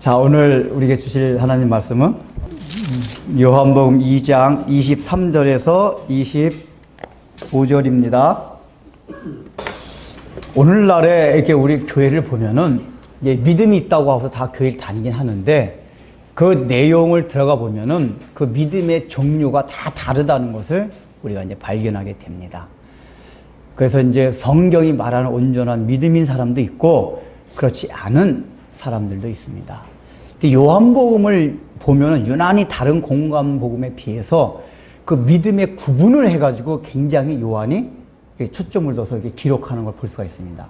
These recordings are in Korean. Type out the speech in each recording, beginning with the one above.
자, 오늘 우리에게 주실 하나님 말씀은 요한복음 2장 23절에서 25절입니다. 오늘날에 이렇게 우리 교회를 보면은 이제 믿음이 있다고 하고서 다 교회를 다니긴 하는데 그 내용을 들어가 보면은 그 믿음의 종류가 다 다르다는 것을 우리가 이제 발견하게 됩니다. 그래서 이제 성경이 말하는 온전한 믿음인 사람도 있고 그렇지 않은 사람들도 있습니다. 요한복음을 보면은 유난히 다른 공관복음에 비해서 그 믿음의 구분을 해가지고 굉장히 요한이 초점을 둬서 이렇게 기록하는 걸 볼 수가 있습니다.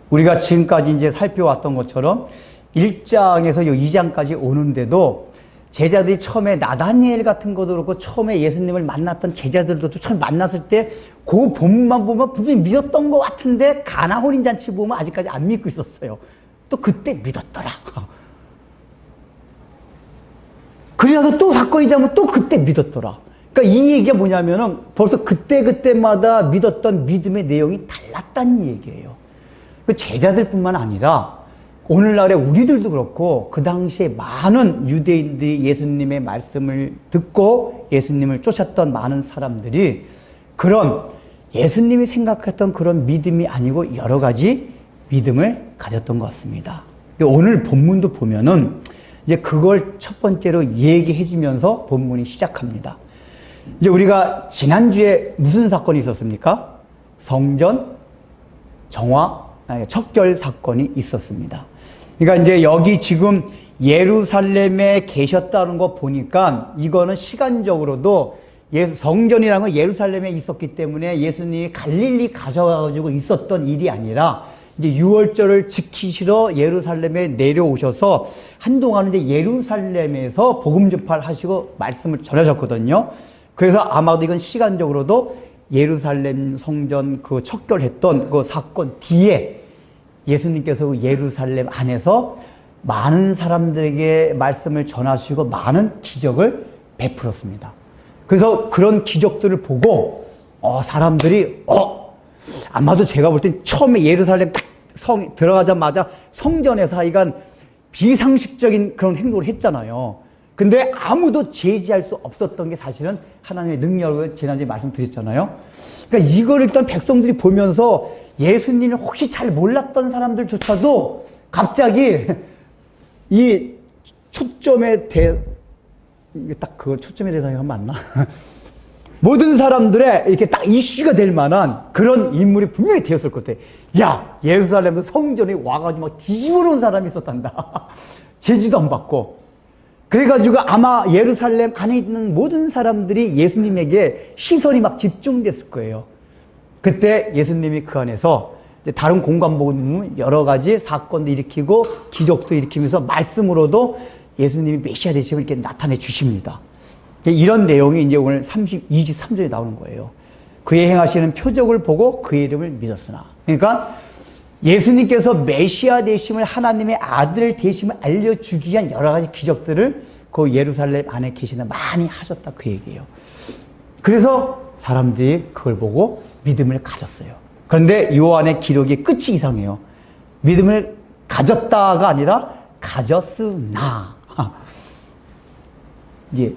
우리가 지금까지 이제 살펴왔던 것처럼 1장에서 2장까지 오는데도 제자들이 처음에 나다니엘 같은 것도 그렇고 처음에 예수님을 만났던 제자들도 처음 만났을 때 그 본만 보면 분명히 믿었던 것 같은데 가나 혼인잔치 보면 아직까지 안 믿고 있었어요. 또 그때 믿었더라. 그래서 또 사건이 자면 또 그때 믿었더라. 그러니까 이 얘기가 뭐냐면은 벌써 그때마다 믿었던 믿음의 내용이 달랐다는 얘기예요. 그 제자들뿐만 아니라 오늘날의 우리들도 그렇고 그 당시에 많은 유대인들이 예수님의 말씀을 듣고 예수님을 쫓았던 많은 사람들이 그런 예수님이 생각했던 그런 믿음이 아니고 여러 가지 믿음을 가졌던 것 같습니다. 오늘 본문도 보면은 이제 그걸 첫 번째로 얘기해 주면서 본문이 시작합니다. 이제 우리가 지난주에 무슨 사건이 있었습니까? 성전 척결 사건이 있었습니다. 그러니까 이제 여기 지금 예루살렘에 계셨다는 거 보니까 이거는 시간적으로도 성전이라는 건 예루살렘에 있었기 때문에 예수님이 갈릴리 가셔가지고 있었던 일이 아니라 이제 유월절을 지키시러 예루살렘에 내려오셔서 한동안은 이제 예루살렘에서 복음 전파를 하시고 말씀을 전하셨거든요. 그래서 아마도 이건 시간적으로도 예루살렘 성전 그 척결했던 그 사건 뒤에 예수님께서 예루살렘 안에서 많은 사람들에게 말씀을 전하시고 많은 기적을 베풀었습니다. 그래서 그런 기적들을 보고 사람들이 아마도 제가 볼 땐 처음에 예루살렘 들어가자마자 성전에서 하여간 비상식적인 그런 행동을 했잖아요. 근데 아무도 제지할 수 없었던 게 사실은 하나님의 능력을 지난주에 말씀드렸잖아요. 그러니까 이걸 일단 백성들이 보면서 예수님을 혹시 잘 몰랐던 사람들조차도 갑자기 이 초점의 딱 그 초점의 대상이 맞나? 모든 사람들의 이렇게 딱 이슈가 될 만한 그런 인물이 분명히 되었을 것 같아. 야, 예루살렘 성전에 와가지고 막 뒤집어 놓은 사람이 있었단다. 제지도 안 받고. 그래가지고 아마 예루살렘 안에 있는 모든 사람들이 예수님에게 시선이 막 집중됐을 거예요. 그때 예수님이 그 안에서 다른 공관복음은 여러 가지 사건도 일으키고 기적도 일으키면서 말씀으로도 예수님이 메시아 되심을 이렇게 나타내 주십니다. 이런 내용이 이제 오늘 23절에 나오는 거예요. 그의 행하시는 표적을 보고 그의 이름을 믿었으나. 그러니까 예수님께서 메시아 되심을 하나님의 아들 되심을 알려주기 위한 여러 가지 기적들을 그 예루살렘 안에 계시는 많이 하셨다 그 얘기예요. 그래서 사람들이 그걸 보고 믿음을 가졌어요. 그런데 요한의 기록의 끝이 이상해요. 믿음을 가졌다가 아니라 가졌으나. 이제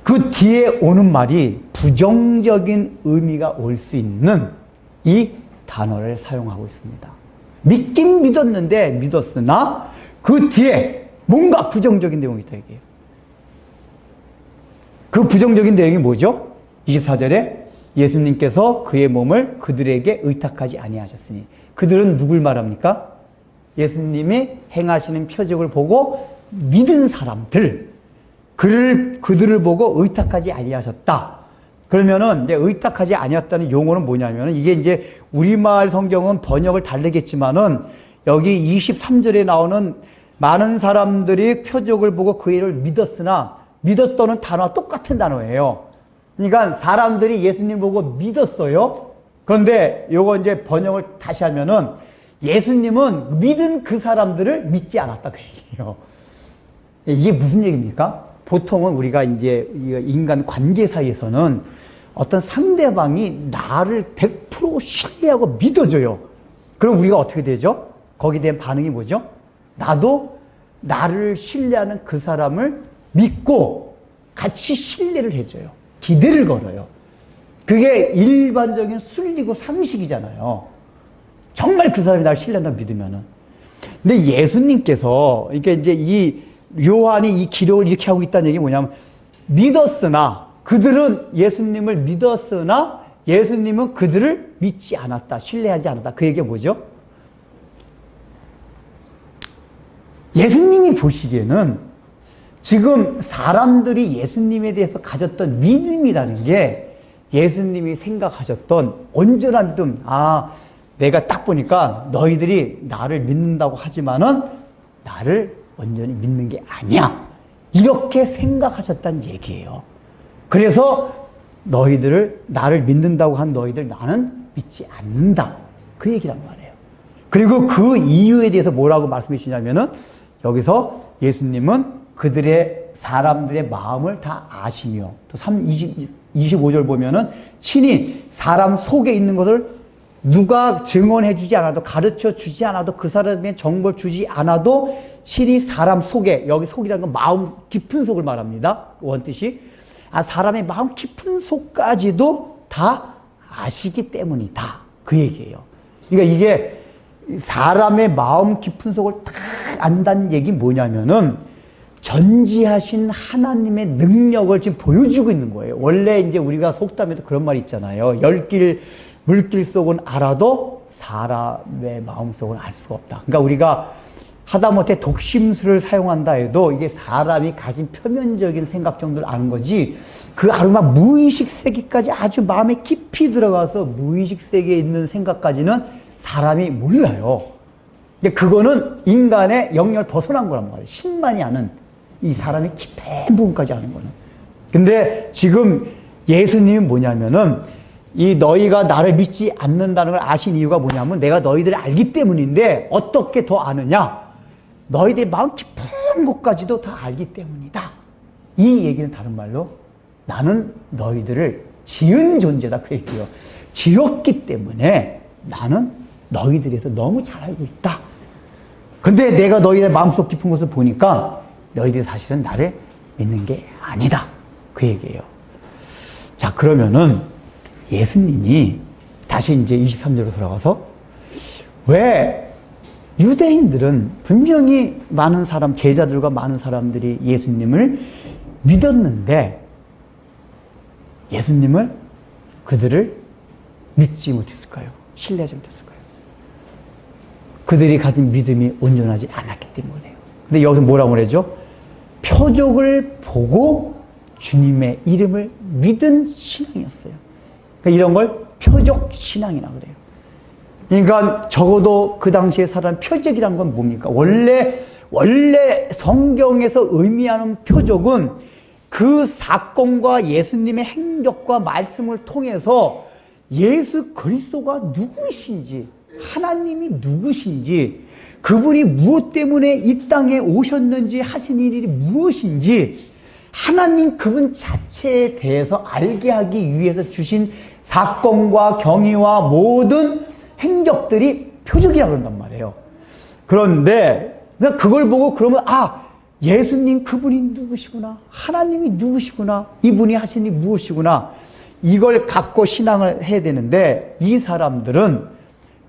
그 뒤에 오는 말이 부정적인 의미가 올 수 있는 이 단어를 사용하고 있습니다. 믿긴 믿었는데 믿었으나 그 뒤에 뭔가 부정적인 내용이 있다 이게요. 그 부정적인 내용이 뭐죠? 24절에 예수님께서 그의 몸을 그들에게 의탁하지 아니하셨으니 그들은 누굴 말합니까? 예수님이 행하시는 표적을 보고 믿은 사람들 그들을 보고 의탁하지 아니하셨다. 그러면은 이제 의탁하지 아니었다는 용어는 뭐냐면은 이게 이제 우리말 성경은 번역을 다르겠지만은 여기 23절에 나오는 많은 사람들이 표적을 보고 그 일을 믿었으나 믿었다는 단어와 똑같은 단어예요. 그러니까 사람들이 예수님 보고 믿었어요. 그런데 요거 이제 번역을 다시 하면은 예수님은 믿은 그 사람들을 믿지 않았다 그 얘기예요. 이게 무슨 얘기입니까? 보통은 우리가 이제 인간 관계 사이에서는 어떤 상대방이 나를 100% 신뢰하고 믿어줘요. 그럼 우리가 어떻게 되죠? 거기에 대한 반응이 뭐죠? 나도 나를 신뢰하는 그 사람을 믿고 같이 신뢰를 해줘요. 기대를 걸어요. 그게 일반적인 순리고 상식이잖아요. 정말 그 사람이 나를 신뢰한다고 믿으면은. 근데 예수님께서, 이게 이제 이 요한이 이 기록을 이렇게 하고 있다는 얘기 뭐냐면, 믿었으나, 그들은 예수님을 믿었으나, 예수님은 그들을 믿지 않았다. 신뢰하지 않았다. 그 얘기가 뭐죠? 예수님이 보시기에는 지금 사람들이 예수님에 대해서 가졌던 믿음이라는 게 예수님이 생각하셨던 온전한 믿음. 아, 내가 딱 보니까 너희들이 나를 믿는다고 하지만은 나를 온전히 믿는 게 아니야. 이렇게 생각하셨다는 얘기예요. 그래서 너희들을, 나를 믿는다고 한 너희들 나는 믿지 않는다. 그 얘기란 말이에요. 그리고 그 이유에 대해서 뭐라고 말씀해 주시냐면은 여기서 예수님은 그들의, 사람들의 마음을 다 아시며, 또 25절 보면은 친히 사람 속에 있는 것을 누가 증언해 주지 않아도, 가르쳐 주지 않아도, 그 사람의 정보를 주지 않아도 친히 사람 속에, 여기 속이라는 건 마음 깊은 속을 말합니다. 원뜻이. 아, 사람의 마음 깊은 속까지도 다 아시기 때문이다. 그 얘기예요. 그러니까 이게 사람의 마음 깊은 속을 다 안다는 얘기 뭐냐면은 전지하신 하나님의 능력을 지금 보여주고 있는 거예요. 원래 이제 우리가 속담에도 그런 말이 있잖아요. 열길, 물길 속은 알아도 사람의 마음 속은 알 수가 없다. 그러니까 우리가 하다못해 독심술을 사용한다 해도 이게 사람이 가진 표면적인 생각 정도를 아는 거지, 그 아르마 무의식 세계까지 아주 마음에 깊이 들어가서 무의식 세계에 있는 생각까지는 사람이 몰라요. 근데 그거는 인간의 영역을 벗어난 거란 말이에요. 신만이 아는, 이 사람의 깊은 부분까지 아는 거는. 근데 지금 예수님은 뭐냐면은 이 너희가 나를 믿지 않는다는 걸 아신 이유가 뭐냐면 내가 너희들을 알기 때문인데, 어떻게 더 아느냐? 너희들의 마음 깊은 곳까지도 다 알기 때문이다. 이 얘기는 다른 말로 나는 너희들을 지은 존재다. 그 얘기예요. 지었기 때문에 나는 너희들에서 너무 잘 알고 있다. 근데 내가 너희의 마음속 깊은 곳을 보니까 너희들이 사실은 나를 믿는 게 아니다. 그 얘기예요. 자, 그러면은 예수님이 다시 이제 23절로 돌아가서 왜 유대인들은 분명히 많은 사람, 제자들과 많은 사람들이 예수님을 믿었는데 예수님을, 그들을 믿지 못했을까요? 신뢰하지 못했을까요? 그들이 가진 믿음이 온전하지 않았기 때문에요. 근데 여기서 뭐라고 그러죠? 표적을 보고 주님의 이름을 믿은 신앙이었어요. 그러니까 이런 걸 표적 신앙이라고 그래요. 그러니까 적어도 그 당시에 사람 표적이란 건 뭡니까? 원래 성경에서 의미하는 표적은 그 사건과 예수님의 행적과 말씀을 통해서 예수 그리스도가 누구이신지, 하나님이 누구신지, 그분이 무엇 때문에 이 땅에 오셨는지, 하신 일이 무엇인지, 하나님 그분 자체에 대해서 알게 하기 위해서 주신 사건과 경위와 모든 행적들이 표적이라고 그런단 말이에요. 그런데 그걸 보고 그러면 예수님 그분이 누구시구나, 하나님이 누구시구나, 이분이 하신 일이 무엇이구나, 이걸 갖고 신앙을 해야 되는데, 이 사람들은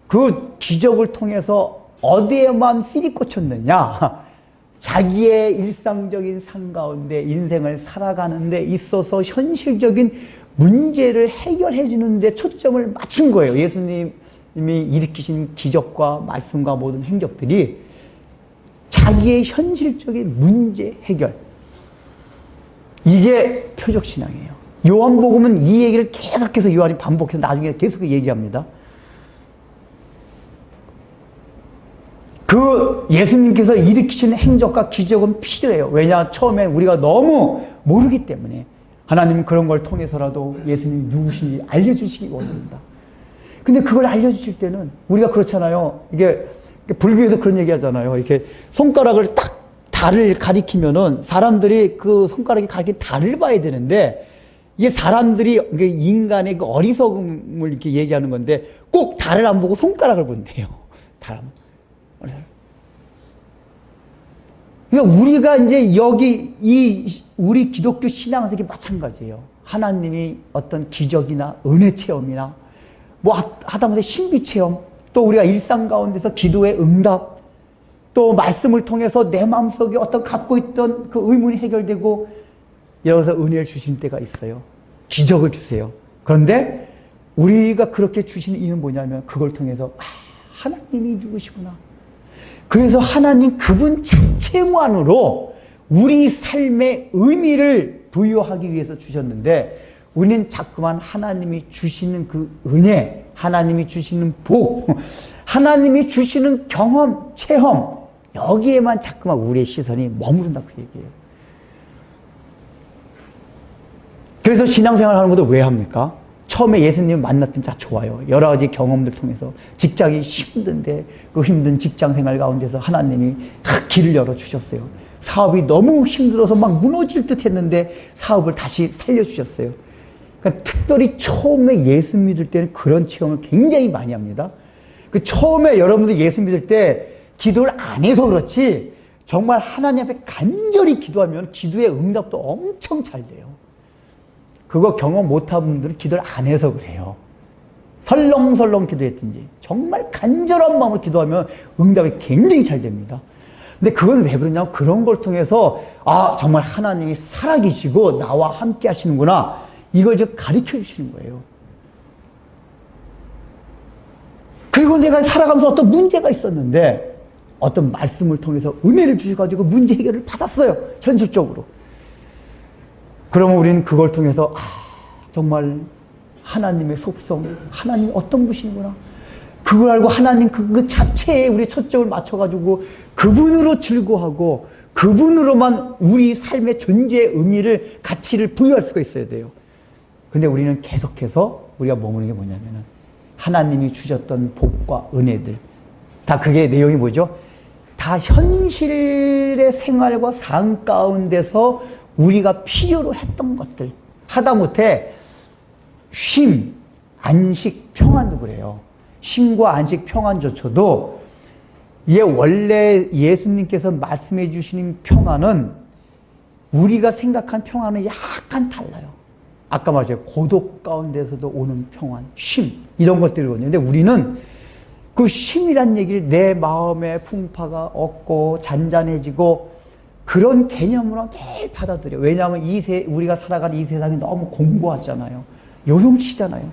그 기적을 통해서 어디에만 필이 꽂혔느냐, 자기의 일상적인 삶 가운데 인생을 살아가는 데 있어서 현실적인 문제를 해결해 주는 데 초점을 맞춘 거예요. 예수님이 일으키신 기적과 말씀과 모든 행적들이 자기의 현실적인 문제 해결, 이게 표적신앙이에요. 요한복음은 이 얘기를 계속해서 요한이 반복해서 나중에 계속 얘기합니다. 그 예수님께서 일으키신 행적과 기적은 필요해요. 왜냐? 처음에 우리가 너무 모르기 때문에 하나님은 그런 걸 통해서라도 예수님이 누구신지 알려주시기 원합니다. 근데 그걸 알려주실 때는 우리가 그렇잖아요. 이게 불교에서 그런 얘기 하잖아요. 이렇게 손가락을 딱 달을 가리키면은 사람들이 그 손가락이 가리킨 달을 봐야 되는데, 이게 사람들이 인간의 그 어리석음을 이렇게 얘기하는 건데 꼭 달을 안 보고 손가락을 본대요. 달 안 보고. 그러니까 우리가 이제 여기 우리 기독교 신앙생활이 마찬가지예요. 하나님이 어떤 기적이나 은혜 체험이나 뭐 하다못해 신비 체험, 또 우리가 일상 가운데서 기도의 응답, 또 말씀을 통해서 내 마음속에 어떤 갖고 있던 그 의문이 해결되고 여기서 은혜를 주신 때가 있어요. 기적을 주세요. 그런데 우리가 그렇게 주시는 이유는 뭐냐면 그걸 통해서 하나님이 누구시구나. 그래서 하나님 그분 자체만으로 우리 삶의 의미를 부여하기 위해서 주셨는데 우리는 자꾸만 하나님이 주시는 그 은혜, 하나님이 주시는 복, 하나님이 주시는 경험, 체험 여기에만 자꾸만 우리의 시선이 머무른다 그 얘기예요. 그래서 신앙생활 하는 것도 왜 합니까? 처음에 예수님 만났던 다 좋아요. 여러 가지 경험들 통해서 직장이 힘든데 그 힘든 직장 생활 가운데서 하나님이 길을 열어주셨어요. 사업이 너무 힘들어서 막 무너질 듯 했는데 사업을 다시 살려주셨어요. 그러니까 특별히 처음에 예수 믿을 때는 그런 체험을 굉장히 많이 합니다. 그 처음에 여러분들 예수 믿을 때 기도를 안 해서 그렇지 정말 하나님 앞에 간절히 기도하면 기도의 응답도 엄청 잘 돼요. 그거 경험 못한 분들은 기도를 안 해서 그래요. 설렁설렁 기도했든지 정말 간절한 마음으로 기도하면 응답이 굉장히 잘 됩니다. 근데 그건 왜 그러냐면 그런 걸 통해서 정말 하나님이 살아계시고 나와 함께 하시는구나 이걸 좀 가르쳐 주시는 거예요. 그리고 내가 살아가면서 어떤 문제가 있었는데 어떤 말씀을 통해서 은혜를 주셔가지고 문제 해결을 받았어요. 현실적으로. 그러면 우리는 그걸 통해서 정말 하나님의 속성, 하나님이 어떤 분이시구나. 그걸 알고 하나님 그 자체에 우리 초점을 맞춰가지고 그분으로 즐거워하고 그분으로만 우리 삶의 존재의 의미를, 가치를 부여할 수가 있어야 돼요. 근데 우리는 계속해서 우리가 머무는 게 뭐냐면은 하나님이 주셨던 복과 은혜들. 다 그게 내용이 뭐죠? 다 현실의 생활과 삶 가운데서 우리가 필요로 했던 것들. 하다못해 쉼, 안식, 평안도 그래요. 쉼과 안식, 평안조차도 원래 예수님께서 말씀해 주시는 평안은 우리가 생각한 평안은 약간 달라요. 아까 말했죠. 고독 가운데서도 오는 평안, 쉼 이런 것들이거든요. 근데 우리는 그 쉼이란 얘기를 내 마음의 풍파가 없고 잔잔해지고 그런 개념으로 늘 받아들여요. 왜냐하면 우리가 살아가는 이 세상이 너무 공고하잖아요. 요동치잖아요.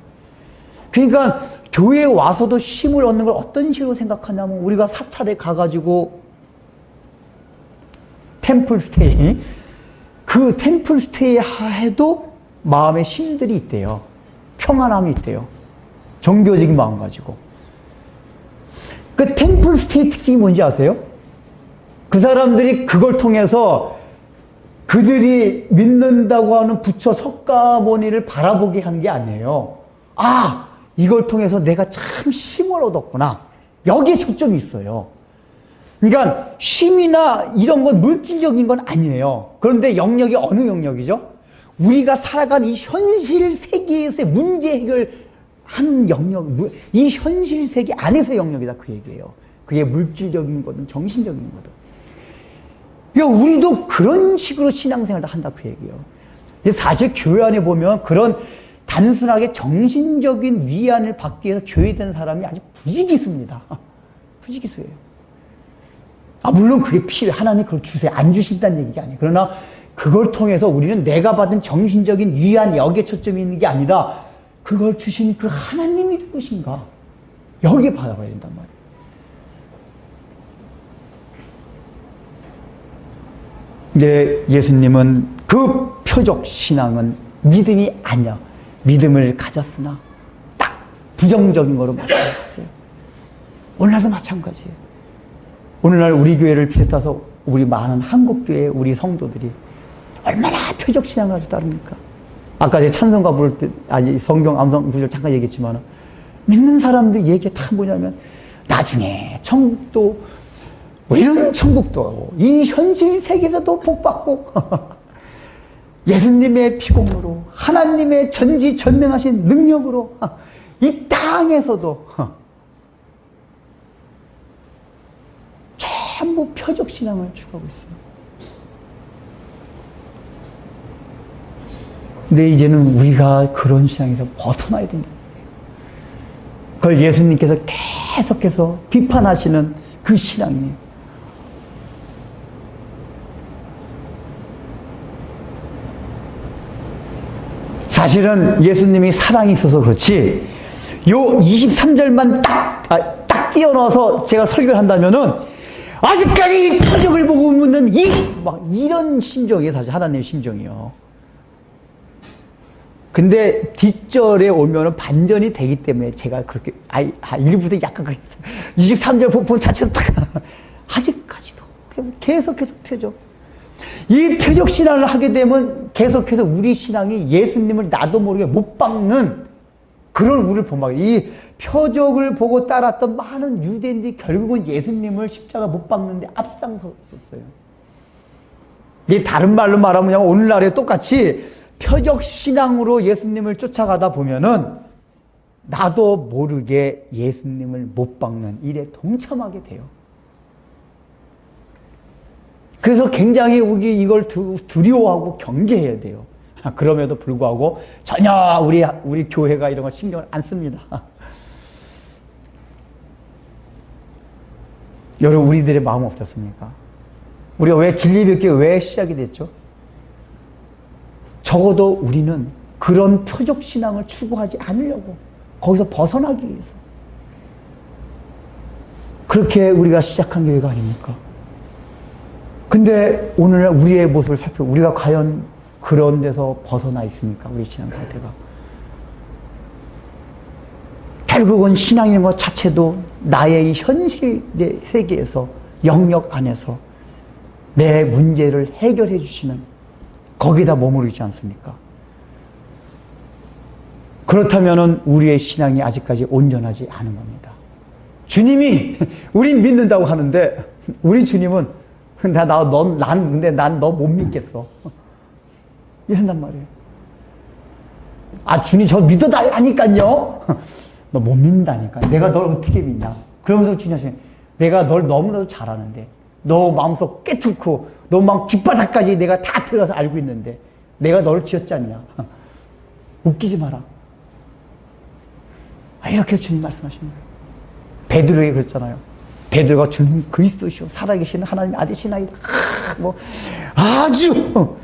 그러니까 교회에 와서도 쉼을 얻는 걸 어떤 식으로 생각하냐면 우리가 사찰에 가가지고 템플스테이, 그 템플스테이 해도 마음에 쉼들이 있대요. 평안함이 있대요. 종교적인 마음 가지고. 그 템플스테이 특징이 뭔지 아세요? 그 사람들이 그걸 통해서 그들이 믿는다고 하는 부처 석가모니를 바라보게 한 게 아니에요. 이걸 통해서 내가 참 쉼을 얻었구나. 여기에 초점이 있어요. 그러니까 쉼이나 이런 건 물질적인 건 아니에요. 그런데 영역이 어느 영역이죠? 우리가 살아가는 이 현실 세계에서의 문제 해결하는 영역, 이 현실 세계 안에서의 영역이다 그 얘기예요. 그게 물질적인 거든 정신적인 거든. 그러니까 우리도 그런 식으로 신앙생활을 한다 그 얘기예요. 사실 교회 안에 보면 그런 단순하게 정신적인 위안을 받기 위해서 교회에 된 사람이 아주 부지기수입니다. 부지기수예요. 물론 그게 필요해. 하나님 그걸 주세요. 안 주신다는 얘기가 아니에요. 그러나 그걸 통해서 우리는 내가 받은 정신적인 위안 여기에 초점이 있는 게 아니라 그걸 주신 그 하나님이 누구신가 여기에 받아봐야 된단 말이에요. 근데 예수님은 그 표적 신앙은 믿음이 아니야. 믿음을 가졌으나 딱 부정적인 거로 말씀하세요. 오늘날도 마찬가지예요. 오늘날 우리 교회를 비롯해서 우리 많은 한국교회 우리 성도들이 얼마나 표적 신앙을 가지고 따릅니까? 아까 제가 찬송가 부를 때 성경 암송 구절 잠깐 얘기했지만 믿는 사람들 얘기가 다 뭐냐면 나중에 천국도 우리는 천국도 이 현실 세계에서도 복받고 예수님의 피공으로 하나님의 전지전능하신 능력으로 이 땅에서도 전부 표적신앙을 추구하고 있어요. 근데 이제는 우리가 그런 신앙에서 벗어나야 된다. 그걸 예수님께서 계속해서 비판하시는 그 신앙이에요. 사실은 예수님이 사랑이 있어서 그렇지, 요 23절만 딱 띄어넣어서 제가 설교를 한다면은, 아직까지 이 표적을 보고 묻는 막 이런 심정이에요, 사실 하나님의 심정이요. 근데 뒷절에 오면은 반전이 되기 때문에 제가 그렇게, 일부러 약간 그랬어요. 23절 본 자체도 딱, 아직까지도 계속해서 표적. 이 표적 신앙을 하게 되면 계속해서 우리 신앙이 예수님을 나도 모르게 못 박는 그런 우리를 본받아요. 이 표적을 보고 따랐던 많은 유대인들이 결국은 예수님을 십자가 못 박는데 앞장섰어요. 이게 다른 말로 말하면 오늘날에 똑같이 표적 신앙으로 예수님을 쫓아가다 보면은 나도 모르게 예수님을 못 박는 일에 동참하게 돼요. 그래서 굉장히 우리 이걸 두려워하고 경계해야 돼요. 그럼에도 불구하고 전혀 우리 교회가 이런 걸 신경을 안 씁니다. 여러분, 우리들의 마음은 어떻습니까? 우리가 왜 진리백교 왜 시작이 됐죠? 적어도 우리는 그런 표적 신앙을 추구하지 않으려고, 거기서 벗어나기 위해서 그렇게 우리가 시작한 교회가 아닙니까? 근데 오늘날 우리의 모습을 살펴보면 우리가 과연 그런 데서 벗어나 있습니까? 우리 신앙 상태가. 결국은 신앙이라는 것 자체도 나의 현실의 세계에서, 영역 안에서 내 문제를 해결해 주시는 거기다 머무르지 있지 않습니까? 그렇다면 우리의 신앙이 아직까지 온전하지 않은 겁니다. 주님이 우린 믿는다고 하는데 우리 주님은 근데 난 너 못 믿겠어. 이런단 말이에요. 주님 저 믿어달라니까요. 너 못 믿는다니까. 내가 널 어떻게 믿냐. 그러면서 주님 하시네. 내가 널 너무나도 잘 아는데, 너 마음속 깨뚫고 너 마음 귓바닥까지 내가 다 들어가서 알고 있는데 내가 너를 지었지 않냐. 웃기지 마라. 이렇게 주님 말씀하시는 거예요. 베드로에게 그랬잖아요. 베드로가 주님 그리스도시오 살아계신 하나님의 아들이시나이다. 아주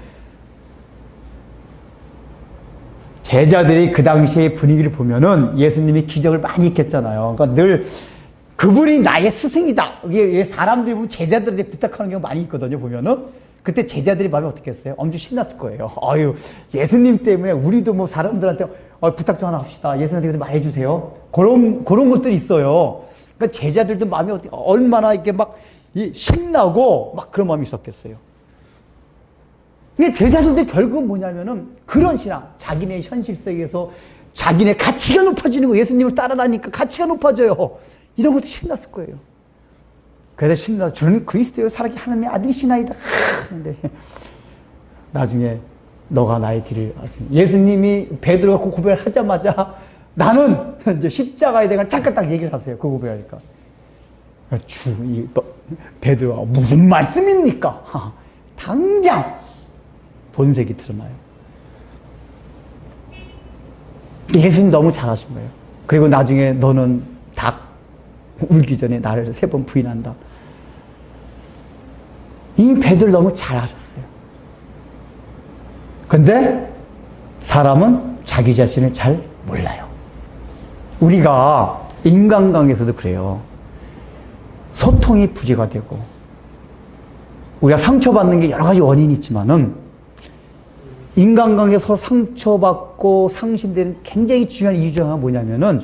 제자들이 그 당시의 분위기를 보면은 예수님이 기적을 많이 했잖아요. 그러니까 늘 그분이 나의 스승이다. 이게 사람들이 보면 제자들한테 부탁하는 경우가 많이 있거든요. 보면은 그때 제자들이 마음이 어떻게 했어요? 엄청 신났을 거예요. 예수님 때문에 우리도 사람들한테 부탁 좀 하나 합시다. 예수님한테 많이 해주세요. 그런 것들이 있어요. 그러니까 제자들도 마음이 얼마나 이렇게 막 신나고 막 그런 마음이 있었겠어요. 근데 제자들도 결국은 뭐냐면은 그런 신앙, 자기네 현실 세계에서 자기네 가치가 높아지는 거, 예수님을 따라다니까 가치가 높아져요. 이런 것도 신났을 거예요. 그래서 신나서 주는 그리스도의 살아계 하나님의 아들이시나이다. 근데 나중에 너가 나의 길을 알았으니, 예수님이 베드로가 그 고백을 하자마자 나는 이제 십자가에 대한 잠깐 딱 얘기를 하세요. 그 고백하니까. 베드로가 무슨 말씀입니까? 당장 본색이 드러나요. 예수님 너무 잘하신 거예요. 그리고 나중에 너는 닭 울기 전에 나를 3번 부인한다. 이 베드로 너무 잘하셨어요. 근데 사람은 자기 자신을 잘 몰라요. 우리가 인간관계에서도 그래요. 소통이 부재가 되고, 우리가 상처받는 게 여러 가지 원인이 있지만은, 인간관계에서 서로 상처받고 상심되는 굉장히 중요한 이유 중 하나가 뭐냐면은,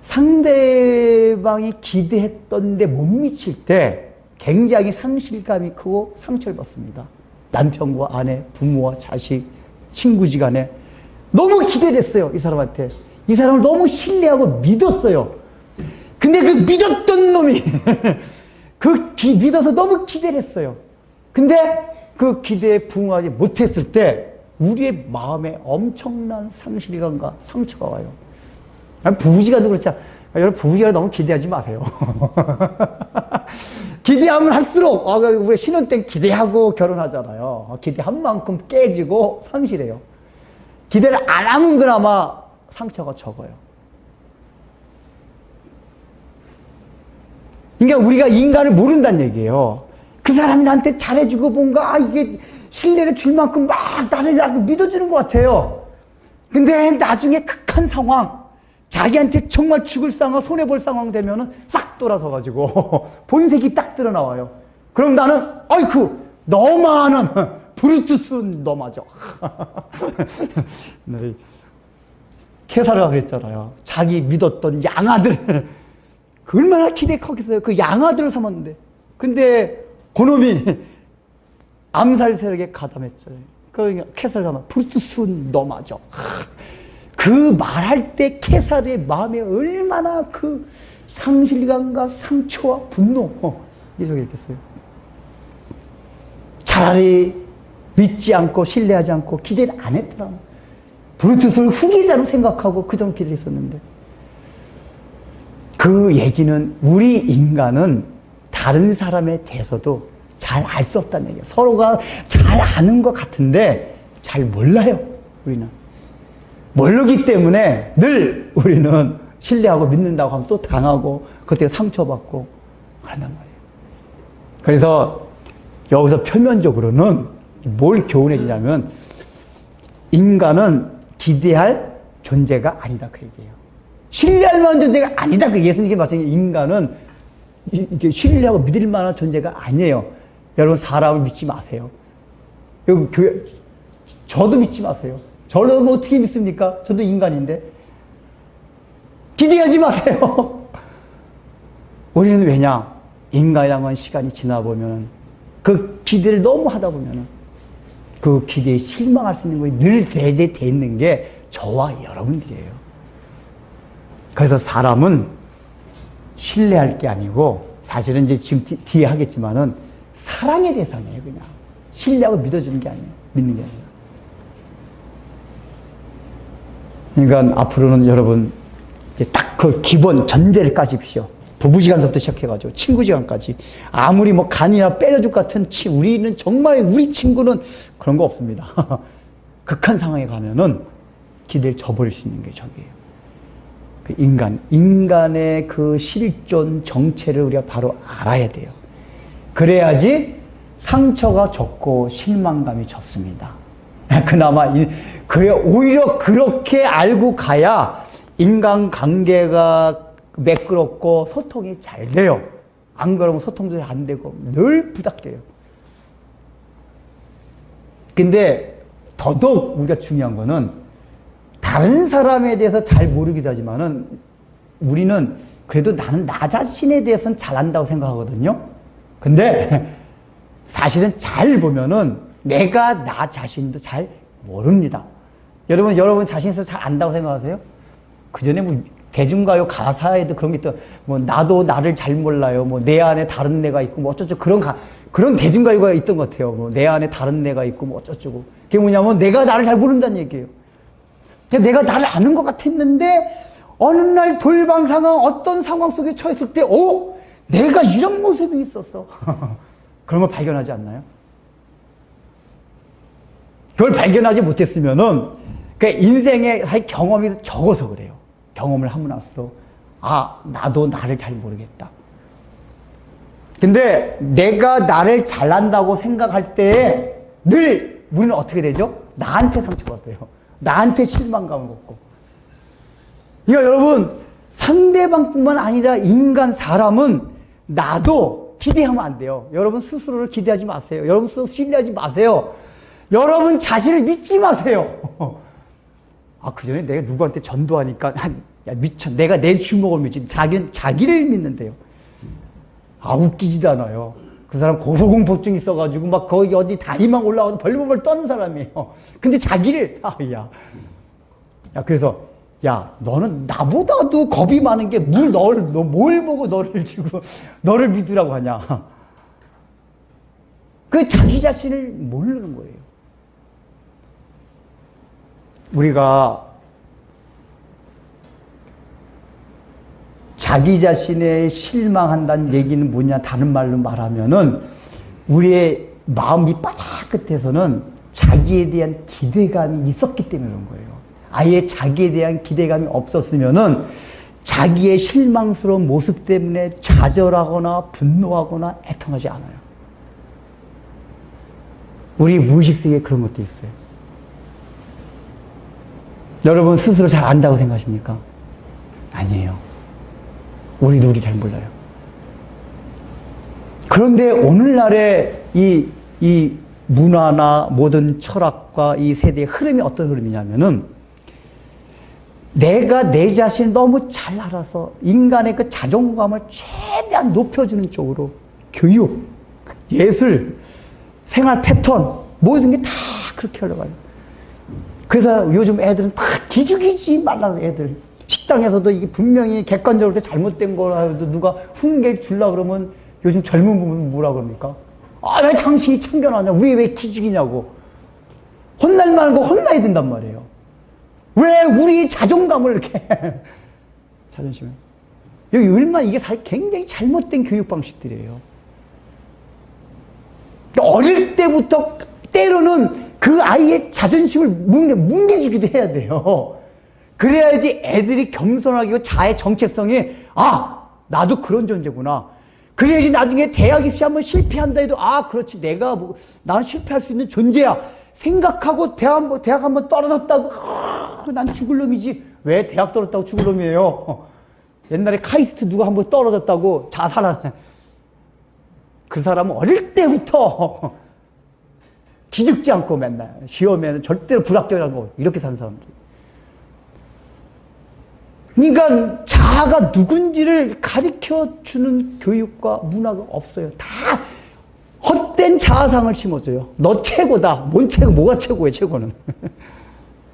상대방이 기대했던데 못 미칠 때 굉장히 상실감이 크고 상처를 받습니다. 남편과 아내, 부모와 자식, 친구지간에 너무 기대를 했어요. 이 사람한테. 이 사람을 너무 신뢰하고 믿었어요. 근데 그 믿었던 놈이 믿어서 너무 기대를 했어요. 근데 그 기대에 부응하지 못했을 때 우리의 마음에 엄청난 상실감과 상처가 와요. 부부지간도 그렇지 않아요. 여러분, 부부지간에 너무 기대하지 마세요. 기대하면 할수록, 우리 신혼 때 기대하고 결혼하잖아요. 기대한 만큼 깨지고 상실해요. 기대를 안 하면 그나마 상처가 적어요. 그러니까 우리가 인간을 모른다는 얘기예요. 그 사람이 나한테 잘해주고 뭔가 이게 신뢰를 줄 만큼 막 나를 믿어주는 것 같아요. 근데 나중에 극한 상황, 자기한테 정말 죽을 상황, 손해볼 상황 되면은 싹 돌아서가지고 본색이 딱 드러나와요. 그럼 나는, 아이쿠, 너만은 브루투스 너 맞아. 케사르가 그랬잖아요. 자기 믿었던 양아들. 그 얼마나 기대하겠어요. 그 양아들을 삼았는데. 근데 그놈이 암살 세력에 가담했죠. 그 케사르가 막 브루투스 너 맞아. 그 말할 때 케사르의 마음에 얼마나 그 상실감과 상처와 분노 이러겠어요. 차라리 믿지 않고 신뢰하지 않고 기대를 안 했더라면 브루투스를 후계자로 생각하고 그동안 기대했었는데, 그 얘기는 우리 인간은 다른 사람에 대해서도 잘 알 수 없다는 얘기예요. 서로가 잘 아는 것 같은데 잘 몰라요. 우리는 모르기 때문에 늘 우리는 신뢰하고 믿는다고 하면 또 당하고 그때 상처받고 그런단 말이에요. 그래서 여기서 표면적으로는 뭘 교훈해 주냐면, 인간은 기대할 존재가 아니다 그 얘기예요. 신뢰할 만한 존재가 아니다. 그 예수님께 말씀하신 인간은 이게 신뢰하고 믿을 만한 존재가 아니에요. 여러분, 사람을 믿지 마세요. 여기 교회, 저도 믿지 마세요. 저를 뭐 어떻게 믿습니까? 저도 인간인데. 기대하지 마세요. 우리는 왜냐? 인간이라면 시간이 지나보면 그 기대를 너무 하다 보면 그 기대에 실망할 수 있는 것이 늘 내재되어 있는 게 저와 여러분들이에요. 그래서 사람은 신뢰할 게 아니고, 사실은 이제 지금 뒤에 하겠지만은 사랑의 대상이에요. 그냥 신뢰하고 믿어주는 게 아니에요. 믿는 게 아니에요. 그러니까 앞으로는 여러분 이제 딱 그 기본 전제를 까십시오. 부부지간서부터 시작해가지고 친구지간까지. 아무리 뭐 간이나 빼려줄 것 같은 우리는 정말, 우리 친구는 그런 거 없습니다. 극한 상황에 가면은 기대를 저버릴 수 있는 게 저기예요. 그 인간의 그 실존 정체를 우리가 바로 알아야 돼요. 그래야지 상처가 적고 실망감이 적습니다. 그나마, 그래, 오히려 그렇게 알고 가야 인간관계가 매끄럽고 소통이 잘 돼요. 안 그러면 소통도 잘 안 되고 늘 부닥겨요. 근데 더더욱 우리가 중요한 거는, 다른 사람에 대해서 잘 모르기도 하지만은 우리는 그래도 나는 나 자신에 대해서는 잘 안다고 생각하거든요. 근데 사실은 잘 보면은 내가 나 자신도 잘 모릅니다. 여러분 자신에서 잘 안다고 생각하세요? 그 전에 뭐 대중가요 가사에도 그런 게 있더, 뭐 나도 나를 잘 몰라요. 뭐 내 안에 다른 내가 있고 뭐 어쩌고 그런 대중가요가 있던 것 같아요. 뭐 내 안에 다른 내가 있고 뭐 어쩌고. 그게 뭐냐면 내가 나를 잘 모른다는 얘기예요. 내가 나를 아는 것 같았는데 어느 날 돌방 상황, 어떤 상황 속에 처했을 때, 내가 이런 모습이 있었어. 그런 걸 발견하지 않나요? 그걸 발견하지 못했으면은 그 인생의 경험이 적어서 그래요. 경험을 하고 나서 나도 나를 잘 모르겠다. 근데 내가 나를 잘난다고 생각할 때 늘 우리는 어떻게 되죠? 나한테 상처가 돼요. 나한테 실망감을 갖고. 그러니까 여러분, 상대방뿐만 아니라 인간, 사람은 나도 기대하면 안 돼요. 여러분 스스로를 기대하지 마세요. 여러분 스스로 신뢰하지 마세요. 여러분 자신을 믿지 마세요. 그 전에 내가 누구한테 전도하니까, 야, 미쳐. 내가 내 주먹을 믿지. 자기는 자기를 믿는데요. 웃기지도 않아요. 그 사람 고소공포증 있어가지고 막 거기 어디 다리만 올라와서 벌벌벌 떠는 사람이에요. 근데 자기를, 그래서, 너는 나보다도 겁이 많은 게 너 뭘 보고 너를 믿으라고 하냐. 그 자기 자신을 모르는 거예요. 우리가 자기 자신에 실망한다는 얘기는 뭐냐, 다른 말로 말하면은 우리의 마음 밑바닥 끝에서는 자기에 대한 기대감이 있었기 때문에 그런 거예요. 아예 자기에 대한 기대감이 없었으면은 자기의 실망스러운 모습 때문에 좌절하거나 분노하거나 애통하지 않아요. 우리 무의식 세계에 그런 것도 있어요. 여러분 스스로 잘 안다고 생각하십니까? 아니에요. 우리도 우리 잘 몰라요. 그런데 오늘날의 이 문화나 모든 철학과 이 세대의 흐름이 어떤 흐름이냐면은 내가 내 자신을 너무 잘 알아서 인간의 그 자존감을 최대한 높여주는 쪽으로 교육, 예술, 생활 패턴 모든 게 다 그렇게 흘러가요. 그래서 요즘 애들은 다 기죽이지 말라고 애들. 식당에서도 이게 분명히 객관적으로 잘못된 거라도 누가 훈계를 주려고 그러면 요즘 젊은 분은 뭐라 그럽니까? 아, 왜 당신이 참견하냐? 왜 기죽이냐고. 혼날 만한 거 혼나야 된단 말이에요. 왜 우리 자존감을 이렇게. 자존심을. 여기 얼마나 이게 굉장히 잘못된 교육 방식들이에요. 어릴 때부터 때로는 그 아이의 자존심을 뭉개주기도 해야 돼요. 그래야지 애들이 겸손하게 자의 정체성이 나도 그런 존재구나. 그래야지 나중에 대학 입시 한번 실패한다 해도 그렇지 나는 실패할 수 있는 존재야 생각하고 대학 한번 떨어졌다고 난 죽을 놈이지. 왜 대학 떨어졌다고 죽을 놈이에요? 옛날에 카이스트 누가 한번 떨어졌다고 자살한 그 사람은 어릴 때부터 기죽지 않고 맨날 시험에는 절대로 불합격이라는 거 이렇게 산 사람들. 그러니까 자아가 누군지를 가르쳐주는 교육과 문화가 없어요. 다 헛된 자아상을 심어줘요. 너 최고다. 뭔 최고, 뭐가 최고예요, 최고는.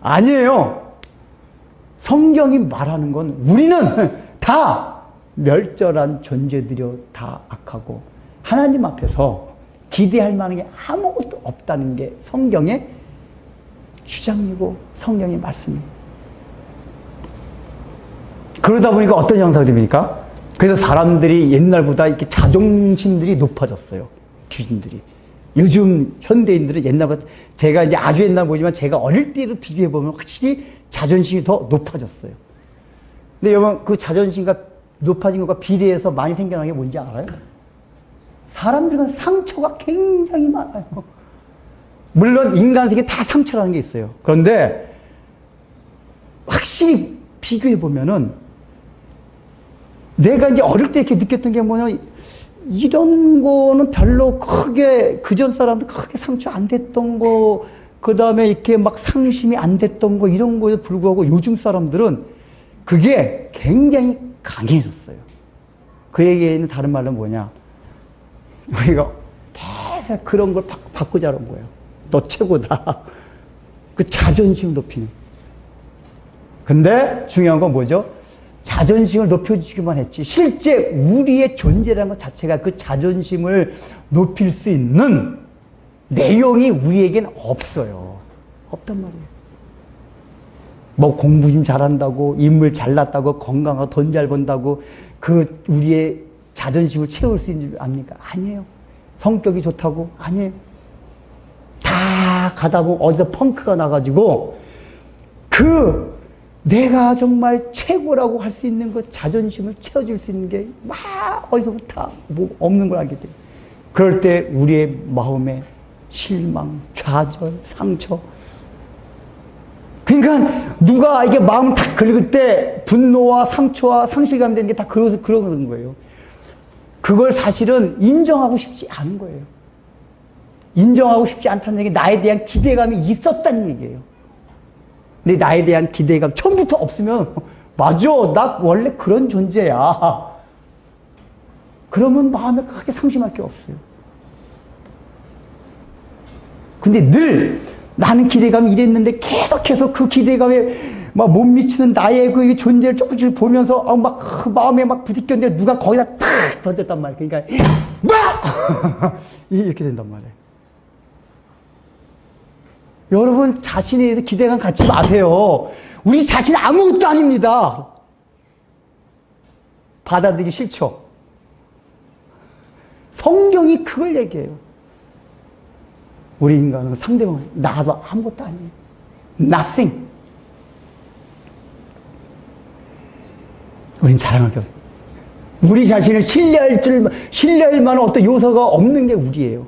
아니에요. 성경이 말하는 건 우리는 다 멸절한 존재들이요, 다 악하고 하나님 앞에서 기대할 만한 게 아무것도 없다는 게 성경의 주장이고 성경의 말씀이에요. 그러다 보니까 어떤 현상이 됩니까? 그래서 사람들이 옛날보다 이렇게 자존심들이 높아졌어요. 귀신들이. 요즘 현대인들은 옛날보다 제가 이제 아주 옛날 보지만 제가 어릴 때로 비교해 보면 확실히 자존심이 더 높아졌어요. 근데 여러분 그 자존심과 높아진 것과 비례해서 많이 생겨나는 게 뭔지 알아요? 사람들은 상처가 굉장히 많아요. 물론 인간 세계에 다 상처라는 게 있어요. 그런데 확실히 비교해 보면은 내가 이제 어릴 때 이렇게 느꼈던 게 뭐냐, 이런 거는 별로 크게 그전 사람들 크게 상처 안 됐던 거, 그 다음에 이렇게 막 상심이 안 됐던 거 이런 거에 불구하고 요즘 사람들은 그게 굉장히 강해졌어요. 그 얘기는 다른 말로 뭐냐, 우리가 계속 그런 걸 바꾸자는 거예요. 너 최고다. 그 자존심 높이는. 근데 중요한 건 뭐죠? 자존심을 높여주기만 했지 실제 우리의 존재라는 것 자체가 그 자존심을 높일 수 있는 내용이 우리에겐 없어요. 없단 말이에요. 뭐 공부 좀 잘한다고, 인물 잘났다고, 건강하고 돈 잘 번다고 그 우리의 자존심을 채울 수 있는 줄 압니까? 아니에요. 성격이 좋다고? 아니에요. 다 가다 보면 어디서 펑크가 나가지고 그 내가 정말 최고라고 할 수 있는 그 자존심을 채워줄 수 있는 게 막 어디서부터 뭐 없는 걸 알게 돼요. 그럴 때 우리의 마음에 실망, 좌절, 상처. 그러니까 누가 이게 마음을 탁 긁을 때 분노와 상처와 상실감 되는 게 다 그러는 거예요. 그걸 사실은 인정하고 싶지 않은 거예요. 인정하고 싶지 않다는 얘기, 나에 대한 기대감이 있었다는 얘기예요. 근데 나에 대한 기대감 처음부터 없으면 맞아, 나 원래 그런 존재야. 그러면 마음에 크게 상심할 게 없어요. 근데 늘 나는 기대감이 이랬는데 계속해서 그 기대감에 막 못 미치는 나의 그 존재를 조금씩 보면서 막 마음에 막 부딪혔는데 누가 거기다 탁 던졌단 말이에요. 그러니까 막 이렇게 된단 말이에요. 여러분 자신에 대해서 기대감 갖지 마세요. 우리 자신 아무것도 아닙니다. 받아들이기 싫죠. 성경이 그걸 얘기해요. 우리 인간은 상대방은 나도 아무것도 아니에요. Nothing. 우린 자랑할 게 없어요. 우리 자신을 신뢰할 만한 어떤 요소가 없는 게 우리예요.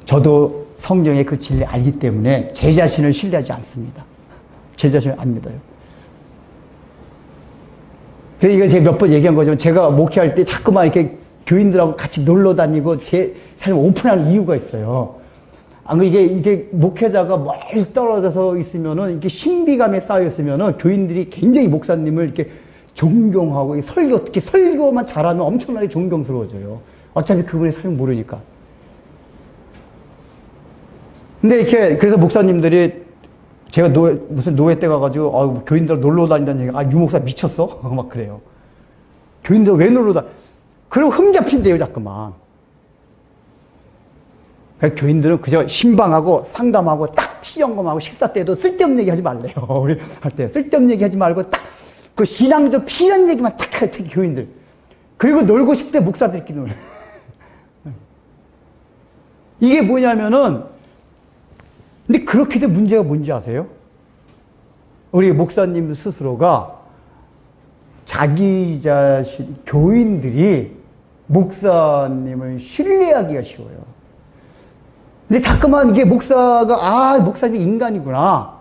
저도 성경의 그 진리를 알기 때문에 제 자신을 신뢰하지 않습니다. 제 자신을 안 믿어요. 그래서 이거 제가 몇 번 얘기한 거지만 제가 목회할 때 자꾸만 이렇게 교인들하고 같이 놀러 다니고 제 삶을 오픈하는 이유가 있어요. 이게 목회자가 멀리 떨어져서 있으면은 이렇게 신비감에 쌓여 있으면은 교인들이 굉장히 목사님을 이렇게 존경하고 특히 설교만 잘하면 엄청나게 존경스러워져요. 어차피 그분의 삶을 모르니까. 근데 그래서 목사님들이 제가 무슨 노예 때 가가지고, 교인들 놀러 다닌다는 얘기가, 유 목사 미쳤어? 막 그래요. 교인들 왜 그럼 흠잡힌대요, 자꾸만. 그러니까 교인들은 그저 신방하고 상담하고 딱 피점검하고 식사 때도 쓸데없는 얘기 하지 말래요. 우리 할 때. 쓸데없는 얘기 하지 말고 딱 그 신앙적 필요한 얘기만 딱 할 때 교인들. 그리고 놀고 싶을 때 목사들끼리 놀래. 이게 뭐냐면은, 근데 그렇게 된 문제가 뭔지 아세요? 우리 목사님 스스로가 자기 자신, 교인들이 목사님을 신뢰하기가 쉬워요. 근데 자꾸만 이게 목사님이 인간이구나.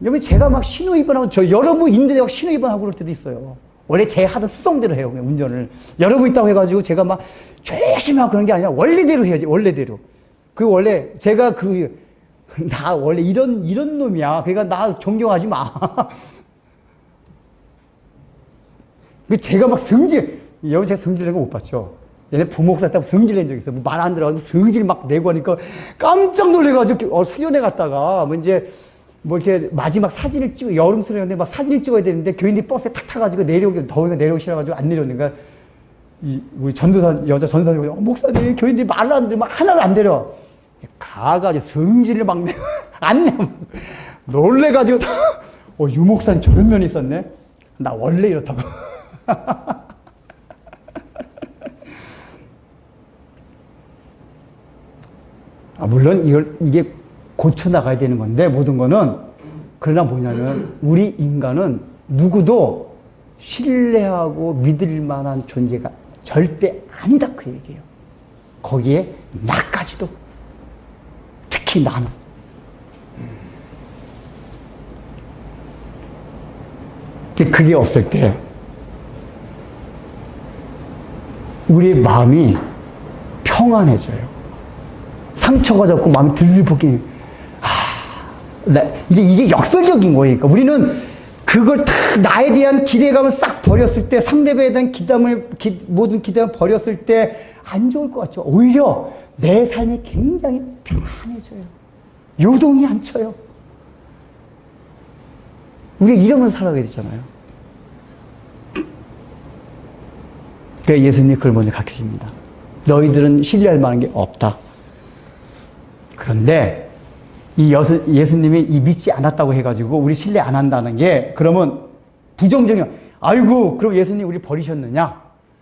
여러분, 제가 막 신호위반하고, 여러분 있는데 막 신호위반하고 그럴 때도 있어요. 원래 제 하던 습성대로 해요, 그냥 운전을. 여러분 있다고 해가지고 제가 막 조심하고 그런 게 아니라 원래대로 해야지, 원래대로. 그리고 원래 제가 나 원래 이런 놈이야. 그러니까 나 존경하지 마. 제가 막 여러분 제가 성질 낸거 못 봤죠? 얘네 부목사 때 성질 낸 적 있어요. 말 안 들어가지고 성질 막 내고 하니까 깜짝 놀래가지고, 수련회 갔다가, 이렇게 마지막 사진을 여름 수련회인데 막 사진을 찍어야 되는데 교인들이 버스에 탁 타가지고 더우니까 내려오기 싫어가지고 안 내려오니까 우리 여자 전도사님이 목사님, 교인들이 말을 안 들으면 하나도 안 내려. 가가지고 성질을 막 안 내. 놀래가지고 유 목사님 저런 면이 있었네? 나 원래 이렇다고. 물론 이게 고쳐나가야 되는 건데, 모든 거는. 그러나 뭐냐면, 우리 인간은 누구도 신뢰하고 믿을 만한 존재가 절대 아니다, 그 얘기예요. 거기에 나까지도. 특히 나는. 그게 없을 때, 우리의 마음이 평안해져요. 상처가 적고 마음이 들들볶이. 이게 역설적인 거예요. 그러니까 우리는 그걸 다 나에 대한 기대감을 싹 버렸을 때, 상대방에 대한 모든 기대감을 버렸을 때 안 좋을 것 같죠. 오히려 내 삶이 굉장히 평안해져요. 요동이 안 쳐요. 우리가 이러면서 살아가야 되잖아요. 그러니까 예수님이 그걸 먼저 가르쳐 줍니다. 너희들은 신뢰할 만한 게 없다. 그런데 예수님이 믿지 않았다고 해가지고 우리 신뢰 안 한다는 게, 그러면 부정적이야. 아이고, 그럼 예수님 우리 버리셨느냐?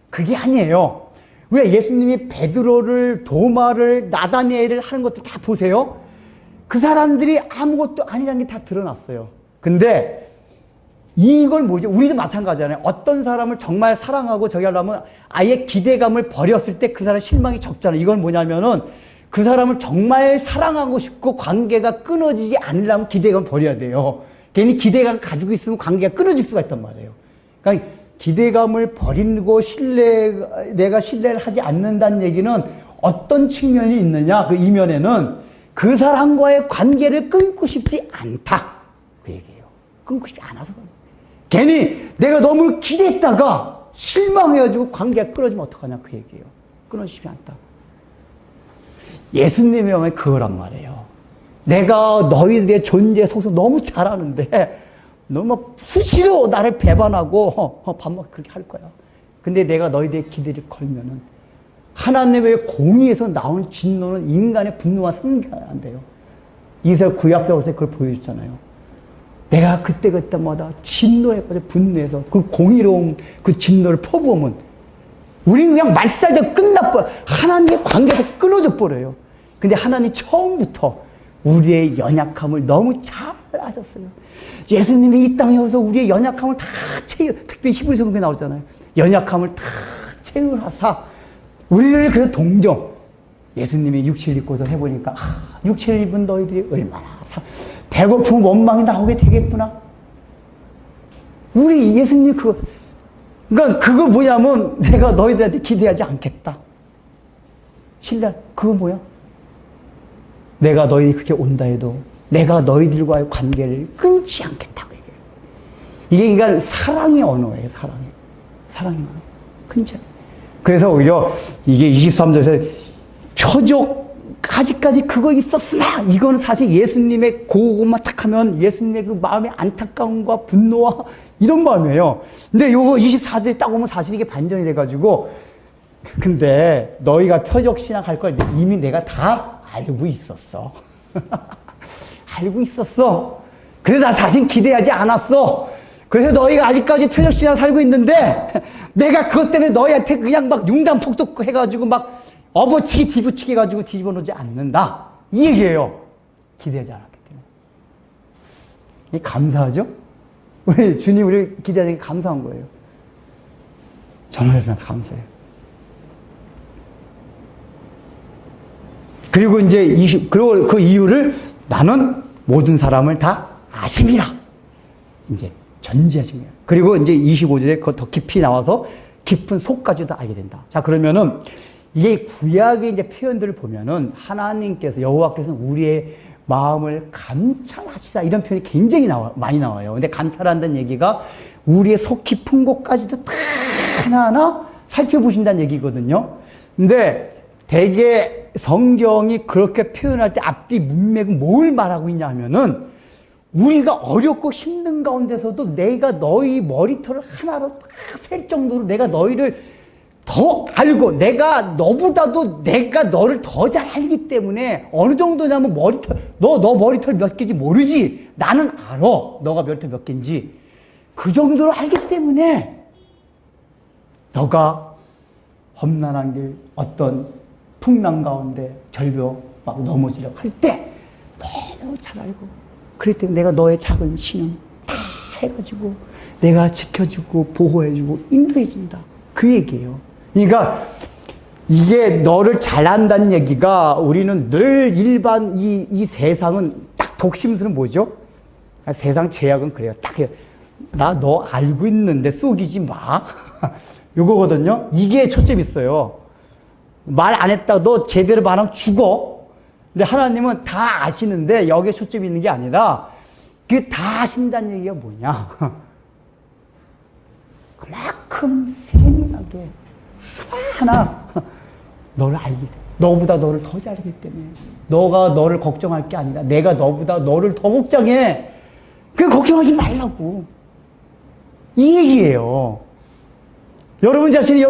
그게 아니에요. 왜 예수님이 베드로를, 도마를, 나다니엘을 하는 것들 다 보세요. 그 사람들이 아무것도 아니라는 게 다 드러났어요. 근데 이걸 뭐죠? 우리도 마찬가지잖아요. 어떤 사람을 정말 사랑하고 저기 하려면 아예 기대감을 버렸을 때 그 사람 실망이 적잖아요. 이건 뭐냐면은 그 사람을 정말 사랑하고 싶고 관계가 끊어지지 않으려면 기대감을 버려야 돼요. 괜히 기대감을 가지고 있으면 관계가 끊어질 수가 있단 말이에요. 그러니까 기대감을 버리고 내가 신뢰를 하지 않는다는 얘기는 어떤 측면이 있느냐? 그 이면에는 그 사람과의 관계를 끊고 싶지 않다. 그 얘기예요. 끊고 싶지 않아서 그래요. 괜히 내가 너무 기대했다가 실망해가지고 관계가 끊어지면 어떡하냐? 그 얘기예요. 끊어지지 않다. 예수님의 마음이 그거란 말이에요. 내가 너희들의 존재 속성 너무 잘 아는데 너무 수시로 나를 배반하고 반박 그렇게 할 거야. 근데 내가 너희들의 기대를 걸면은 하나님의 공의에서 나온 진노는 인간의 분노와 상관이 안 돼요. 이스라엘 구약적으로서 그걸 보여줬잖아요. 내가 그때마다 진노해가지고 분노해서 그 공의로운 그 진노를 퍼부으면 우리는 그냥 말살되고 끝나버려. 하나님의 관계에서 끊어져 버려요. 근데 하나님 처음부터 우리의 연약함을 너무 잘 아셨어요. 예수님이 이 땅에 오셔서 우리의 연약함을 다 특별히 히브리서 그게 나오잖아요. 연약함을 다 채울하사 우리를 그래서 동정. 예수님이 육체를 입고서 해보니까 육체를 입은 너희들이 얼마나 배고픔 원망이 나오게 되겠구나. 우리 예수님 그러니까 그거 뭐냐면 내가 너희들한테 기대하지 않겠다. 신뢰 그거 뭐야? 내가 너희들이 그렇게 온다 해도 내가 너희들과의 관계를 끊지 않겠다고 얘기해요. 이게 그러니까 사랑의 언어예요. 사랑의 언어. 끊지 않아요. 그래서 오히려 이게 23절에서 표적 아직까지 그거 있었으나 이거는 사실 예수님의 그것만 탁 하면 예수님의 그 마음의 안타까움과 분노와 이런 마음이에요. 근데 요거 24절에 딱 오면 사실 이게 반전이 돼가지고 근데 너희가 표적 신앙할 걸 이미 내가 다 알고 있었어. 알고 있었어. 그래서 나 자신 기대하지 않았어. 그래서 너희가 아직까지 표적 신앙 살고 있는데 내가 그것 때문에 너희한테 그냥 막 융단폭독 해가지고 막 업어치기 뒤부치기 해가지고 뒤집어 놓지 않는다. 이 얘기예요. 기대하지 않았기 때문에. 이 감사하죠? 우리 주님 우리 기대하는 게 감사한 거예요. 정말 감사해요. 그리고 이제 그리고 그 이유를 나는 모든 사람을 다 아심이라. 이제 전지하심이야. 그리고 이제 25절에 그거 더 깊이 나와서 깊은 속까지도 알게 된다. 자, 그러면은 이게 구약의 이제 표현들을 보면은 하나님께서 여호와께서는 우리의 마음을 감찰하시다 이런 표현이 굉장히 많이 나와요. 근데 감찰한다는 얘기가 우리의 속 깊은 곳까지도 다 하나하나 살펴보신다는 얘기거든요. 근데 대개 성경이 그렇게 표현할 때 앞뒤 문맥은 뭘 말하고 있냐 하면은 우리가 어렵고 힘든 가운데서도 내가 너희 머리털을 하나로 셀 정도로 내가 너희를 더 알고 내가 너보다도 내가 너를 더 잘 알기 때문에 어느 정도냐면 너 머리털 몇 개인지 모르지. 나는 알아. 너가 머리털 몇 개인지. 그 정도로 알기 때문에 너가 험난한 길 어떤 풍랑 가운데 절벽 막 넘어지려고 할 때 너무 잘 알고 그렇기 때문에 내가 너의 작은 신은 다 해가지고 내가 지켜주고 보호해주고 인도해준다. 그 얘기예요. 그러니까 이게 너를 잘한다는 얘기가 우리는 늘 일반 이 세상은 딱 독심술은 뭐죠? 세상 제약은 그래요. 딱 나 너 알고 있는데 속이지 마. 요거거든요. 이게 초점이 있어요. 말 안 했다 너 제대로 말하면 죽어. 근데 하나님은 다 아시는데 여기에 초점이 있는 게 아니라 그 다 아신다는 얘기가 뭐냐? 그만큼 세밀하게 하나하나 너를 알게 돼. 너보다 너를 더 잘 알기 때문에 너가 너를 걱정할 게 아니라 내가 너보다 너를 더 걱정해. 그 걱정하지 말라고. 이 얘기예요. 여러분 자신이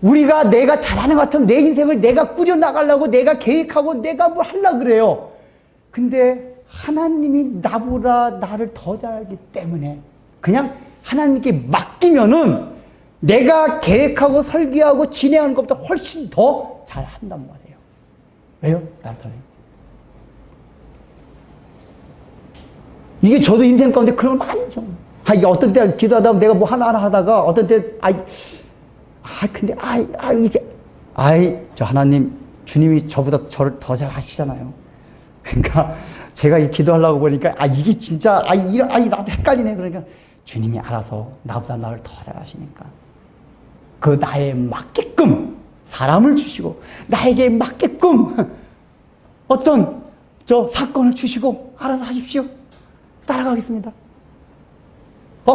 우리가 내가 잘하는 것 같으면 내 인생을 내가 꾸려나가려고 내가 계획하고 내가 뭘 하려고 그래요. 근데 하나님이 나보다 나를 더 잘 알기 때문에 그냥 하나님께 맡기면은 내가 계획하고 설계하고 진행하는 것보다 훨씬 더 잘한단 말이에요. 왜요? 나를 더 알기 때문에. 이게 저도 인생 가운데 그런 걸 많이 죠. 이게 어떤 때 기도하다 내가 뭐 하나 하다가 어떤 때 근데 저 하나님 주님이 저보다 저를 더 잘 아시잖아요. 그러니까 제가 이 기도하려고 보니까 이게 진짜 나도 헷갈리네. 그러니까 주님이 알아서 나보다 나를 더 잘 아시니까 그 나에 맞게끔 사람을 주시고 나에게 맞게끔 어떤 저 사건을 주시고 알아서 하십시오. 따라가겠습니다.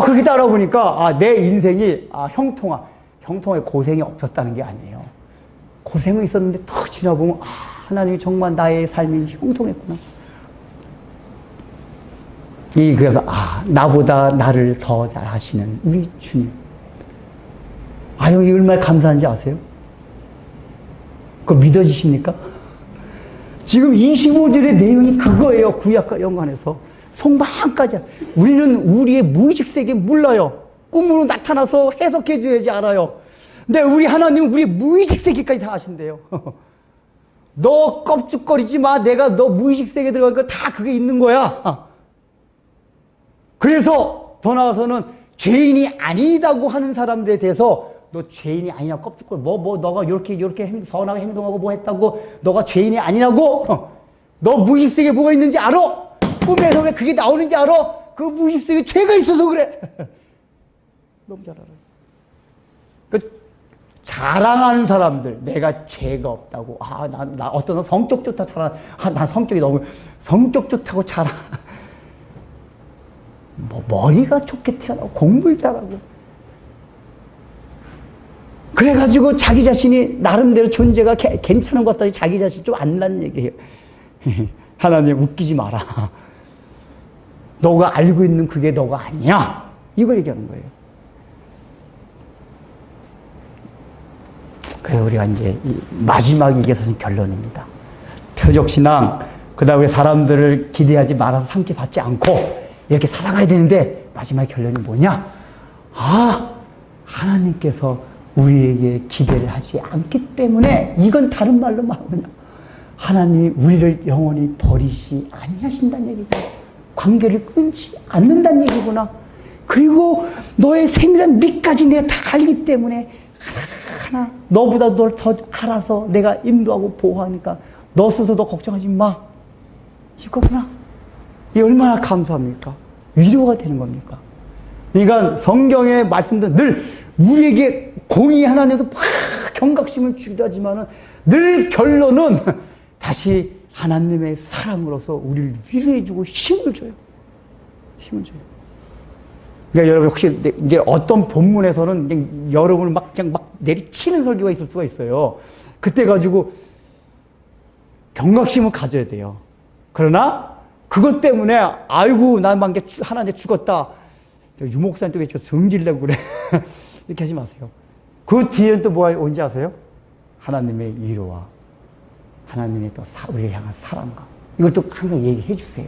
그렇게 따라보니까 내 인생이 형통하게 고생이 없었다는 게 아니에요. 고생은 있었는데 더 지나보면 하나님이 정말 나의 삶이 형통했구나. 그래서 나보다 나를 더 잘 하시는 우리 주님. 이 얼마나 감사한지 아세요? 그거 믿어지십니까? 지금 25절의 내용이 그거예요. 구약과 연관해서. 속마음까지. 우리는 우리의 무의식 세계 몰라요. 꿈으로 나타나서 해석해 줘야지 알아요. 근데 우리 하나님은 우리의 무의식 세계까지 다 아신대요. 너 껍죽거리지 마. 내가 너 무의식 세계 들어가니까 다 그게 있는 거야. 그래서 더 나아가서는 죄인이 아니다고 하는 사람들에 대해서 너 죄인이 아니냐 껍죽거려. 너가 이렇게 선하게 행동하고 뭐 했다고 너가 죄인이 아니라고? 너 무의식 세계에 뭐가 있는지 알아? 꿈에서 왜 그게 나오는지 알아? 그 무의식 세계에 죄가 있어서 그래. 너무 잘 알아요. 그 자랑하는 사람들, 내가 죄가 없다고. 나 어떤 성격 좋다 자랑. 나 성격이 너무 성격 좋다고 자랑. 머리가 좋게 태어나고 공부를 잘하고. 그래가지고 자기 자신이 나름대로 존재가 괜찮은 것 같다니 자기 자신 좀 안다는 얘기예요. 하나님 웃기지 마라. 너가 알고 있는 그게 너가 아니야. 이걸 얘기하는 거예요. 그래서 우리가 이제 마지막 이게 사실 결론입니다. 표적신앙, 그 다음에 사람들을 기대하지 말아서 상처받지 않고 이렇게 살아가야 되는데 마지막 결론이 뭐냐? 하나님께서 우리에게 기대를 하지 않기 때문에 이건 다른 말로 말하면 하나님이 우리를 영원히 버리시 아니하신다는 얘기고 관계를 끊지 않는다는 얘기구나. 그리고 너의 세밀한 밑까지 내가 다 알기 때문에 하나 너보다 널 더 알아서 내가 인도하고 보호하니까 너 스스로 걱정하지 마. 이거구나. 이 얼마나 감사합니까? 위로가 되는 겁니까? 그러니까 성경의 말씀들 늘 우리에게 공의 하나님께서 막 경각심을 주기도 하지만은 늘 결론은 다시 하나님의 사랑으로서 우리를 위로해주고 힘을 줘요. 힘을 줘요. 그러니까 여러분 혹시 이제 어떤 본문에서는 그냥 여러분을 그냥 내리치는 설교가 있을 수가 있어요. 그때 가지고 경각심을 가져야 돼요. 그러나 그것 때문에 아이고 난 막 하나님께 죽었다. 유목사님 또 왜 저 성질내고 그래. 이렇게 하지 마세요. 그 뒤에는 또 뭐가 온지 아세요? 하나님의 위로와 하나님의 또 우리를 향한 사랑과 이걸 또 항상 얘기해 주세요.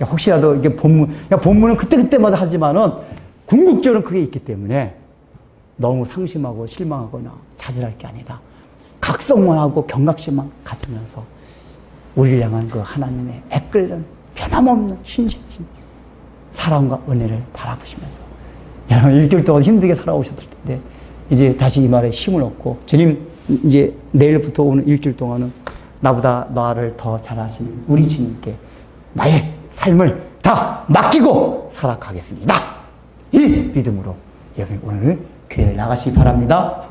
혹시라도 이게 본문은 그때마다 하지만은 궁극적으로는 그게 있기 때문에 너무 상심하고 실망하거나 좌절할 게 아니라 각성만 하고 경각심만 가지면서 우리를 향한 그 하나님의 애끓는 변함없는 신실심 사랑과 은혜를 바라보시면서 여러분 일주일 동안 힘들게 살아오셨을 텐데 이제 다시 이 말에 힘을 얻고 주님 이제 내일부터 오는 일주일 동안은 나보다 나를 더 잘하시는 우리 주님께 나의 삶을 다 맡기고 살아가겠습니다. 이 믿음으로 여러분 오늘 교회를 나가시기 바랍니다.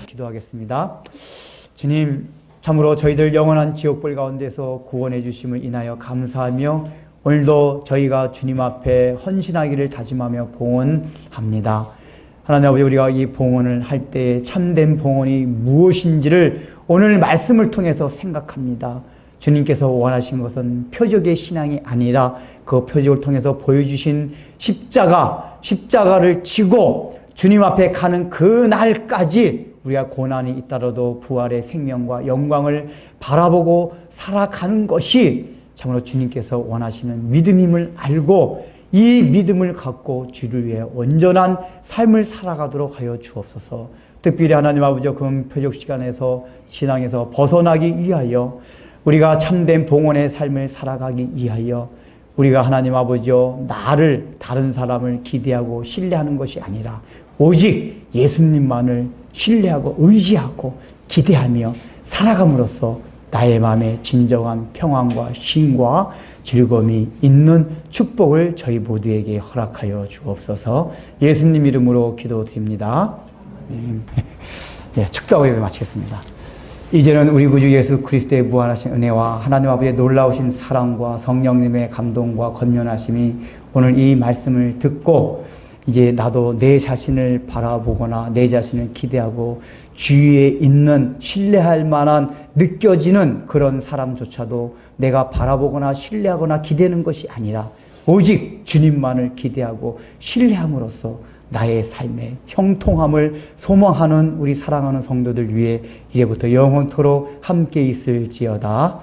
기도하겠습니다. 주님 참으로 저희들 영원한 지옥불 가운데서 구원해 주심을 인하여 감사하며 오늘도 저희가 주님 앞에 헌신하기를 다짐하며 봉헌합니다. 하나님 아버지 우리가 이 봉헌을 할 때 참된 봉헌이 무엇인지를 오늘 말씀을 통해서 생각합니다. 주님께서 원하신 것은 표적의 신앙이 아니라 그 표적을 통해서 보여주신 십자가를 지고 주님 앞에 가는 그 날까지 우리가 고난이 있더라도 부활의 생명과 영광을 바라보고 살아가는 것이 참으로 주님께서 원하시는 믿음임을 알고 이 믿음을 갖고 주를 위해 온전한 삶을 살아가도록 하여 주옵소서. 특별히 하나님 아버지 그 표적 신앙에서 벗어나기 위하여 우리가 참된 봉헌의 삶을 살아가기 위하여 우리가 하나님 아버지여 나를 다른 사람을 기대하고 신뢰하는 것이 아니라 오직 예수님만을 신뢰하고 의지하고 기대하며 살아감으로써 나의 마음에 진정한 평안과 쉼과 즐거움이 있는 축복을 저희 모두에게 허락하여 주옵소서. 예수님 이름으로 기도드립니다. 축도하고 예배 마치겠습니다. 이제는 우리 구주 예수 그리스도의 무한하신 은혜와 하나님 아버지의 놀라우신 사랑과 성령님의 감동과 권면하심이 오늘 이 말씀을 듣고 이제 나도 내 자신을 바라보거나 내 자신을 기대하고 주위에 있는 신뢰할 만한 느껴지는 그런 사람조차도 내가 바라보거나 신뢰하거나 기대는 것이 아니라 오직 주님만을 기대하고 신뢰함으로써 나의 삶의 형통함을 소망하는 우리 사랑하는 성도들 위해 이제부터 영원토록 함께 있을지어다.